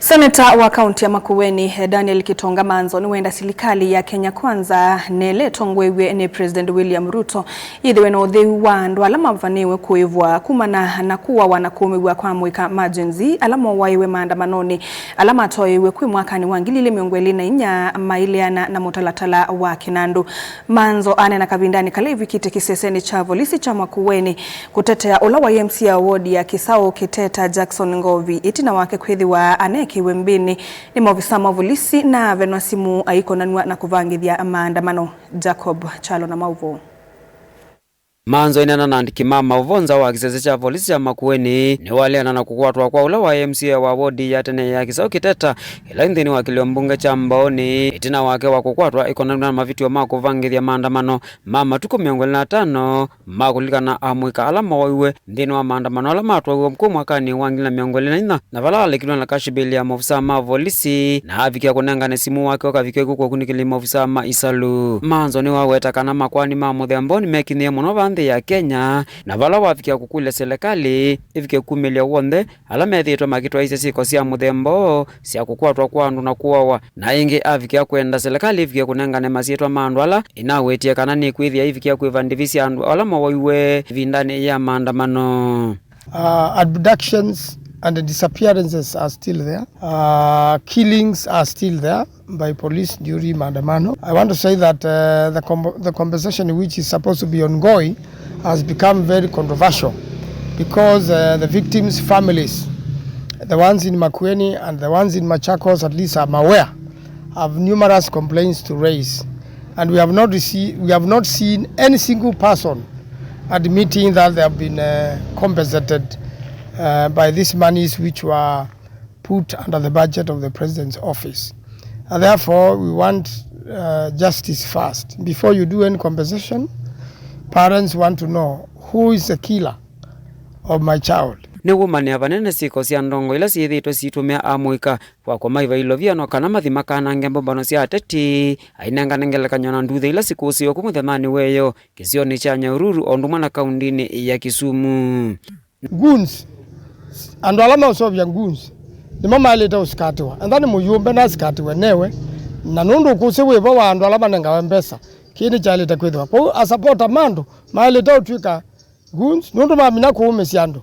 Seneta wa kaunti ya Makueni Daniel Kitonga Manzo ni wenda serikali ya Kenya Kwanza neletongwewe ni President William Ruto ithiwe no thiu wa andu ala mavaniwe kuivwa kumana na kuwa wanakumiwa kwa mwika majenzi ala mowaiwe maandamanoni ala matoiwe kwi mwakani wa 2024 mailiana na mutalatala wa Kinandu. Manzo anena kabindani kalevi kiti kiseseni cha polisi cha Makueni kutetea ula wa MCA award ya Kisao Kiteta Jackson Ngovi itina wake kwithiwa kiwe mbini ni maofisa mavulisi na venwasimu aikonanwa na kuvangithia maandamano. Jacob Chalo na Mauvo. Manzo inena nandiki mama uvonza wa kisese cha polisi ya Makueni ni waliana na kukwatwa kwa ula wa MCA wa wodi ya tene ya Kisao Kiteta ila nthini wa kilio mbunge cha Mbaoni itina wake wa kukwatwa ikonanwa na mavitio ma kuvangithia maandamano mama tuko 25 makulikana amwika ala mawaiwe nthini wa maandamano ala matwa mkuu mwakani wa 2024 na vala alikilwa na kashibili ya maofisa ma polisi na afikia kunengane simu wake wakafikia kwa kunikili maofisa ma Isalu. Manzo ni waweta kana makwani ma Muthiamboni mekinie muno ya Kenya na vala wafikia kukule serikali ifike kumilia wonde ala methitwa makitwa ise siko sia muthembo sia kukwatwa kwa andu na kuwawa na ingi afikia kwenda serikali ifike kunengane masietwa mandu ala inawetie kana ni kwithia ifikia kwivandivisia andu ala mawaiwe vindani ya maandamano. Abductions and the disappearances are still there. Killings are still there by police during maandamano. I want to say that the conversation which is supposed to be ongoing has become very controversial because the victims' families, the ones in Makueni and the ones in Machakos at least I'm aware, have numerous complaints to raise, and we have not seen any single person admitting that they have been compensated by these monies which were put under the budget of the President's office. And therefore, we want justice first. Before you do any compensation, parents want to know who is the killer of my child. Nigumani abanene siko cia ndongo ila ciithitwe citumia amwika kwa kwa maiva iloviano kana mathima kana ngembobano cia ateti ainenganengelekanywa na nduthe ila siku cio kumuthemani weyo kisioni cha Nyahururu ondumwa na kaundini ya Kisumu. Goons and alama usobya goons ni mama aleta usikatiwa andani muyumbe na usikatiwa newe na nundu kusiwe bo wandu alama nenga mbesa kini cha aleta kwithwa po asapota mandu maleta utwika goons nundu mamina kuume siandu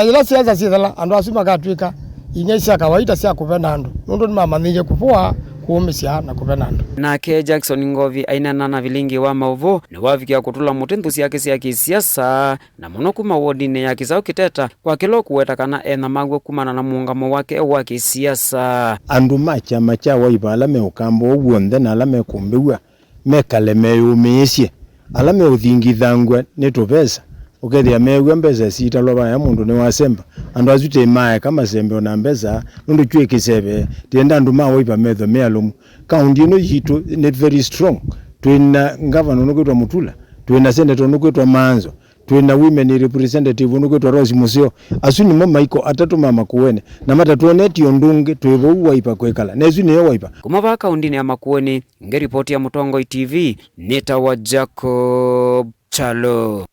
ila siaza sithala andu asuma katwika inyesia kawaida sia kuvenandu nundu mama nije kupua kuumisia na kuvenandu. Nake Jackson Ngovi ainana na vilingi wa mauvo ni wafikia kutula mutindu siake sia kisiasa na muno kuma wodine ya Kisao Kiteta kwa kilo kuweta kana ena magwe kumana na muungamo wake wa kisiasa. Andu macha waiba alame ukambo uwonde na alame kumbiwa mekaleme umeisie alame uthingithangwe netupesa ukethia mewe mbeza sita loba ya mundu ni wasemba andu azute mae kama sembe ona mbeza nundu chwe kisebe tienda andu ma waiba metho mealumu kaundi ino yitu ne very strong twina governor nukwitwa Mutula twina senator nukwitwa Manzo twina women representative nukwitwa Rose Musio asuni mo maiko atatu mama kuwene na matatu oneti ondunge twevo waipa kwekala nezu ne waipa kumava kaundini ya Makueni ngeripoti ya Mutongo TV nita wa Jacob Chalo.